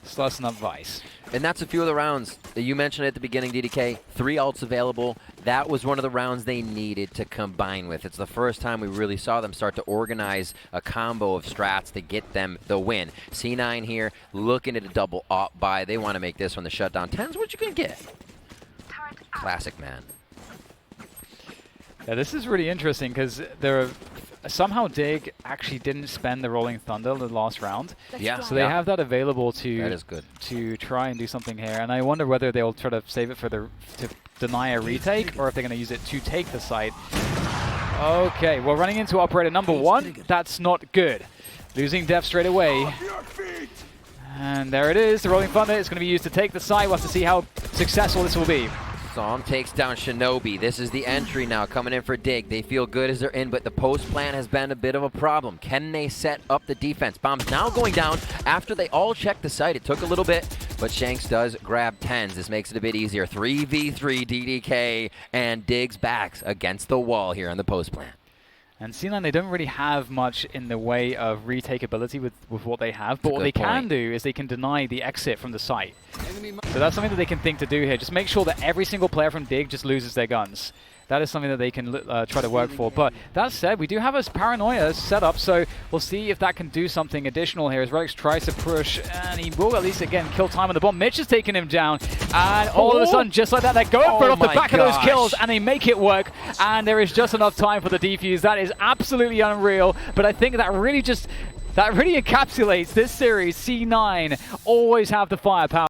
Slussing up Vice. And that's a few of the rounds. You mentioned at the beginning, DDK, 3 ults available. That was one of the rounds they needed to combine with. It's the first time we really saw them start to organize a combo of strats to get them the win. C9 here looking at a double op buy. They want to make this one the shutdown. TenZ, what you gonna get? Classic, man. Yeah, this is really interesting because there are somehow Dig actually didn't spend the Rolling Thunder the last round. Yeah. So they have that available to that is good. To try and do something here. And I wonder whether they'll try to save it for to deny a retake or if they're going to use it to take the site. Okay, well, running into operator number 1, that's not good. Losing Def straight away. And there it is. The Rolling Thunder is going to be used to take the site. We'll have to see how successful this will be. Psalm takes down Shinobi. This is the entry now coming in for Dig. They feel good as they're in, but the post plan has been a bit of a problem. Can they set up the defense? Bombs now going down after they all check the site. It took a little bit, but Shanks does grab TenZ. This makes it a bit easier. 3v3 DDK and Dig's backs against the wall here on the post plan. And C9, they don't really have much in the way of retake ability with what they have, but what they can do is they can deny the exit from the site. So that's something that they can think to do here. Just make sure that every single player from Dig just loses their guns. That is something that they can try to work for. But that said, we do have a Paranoia set up, so we'll see if that can do something additional here as Relix tries to push, and he will at least, again, kill time on the bomb. Mitch is taking him down, and all of a sudden, just like that, they're going for it off the back of those kills, and they make it work, and there is just enough time for the defuse. That is absolutely unreal, but I think that really encapsulates this series. C9 always have the firepower.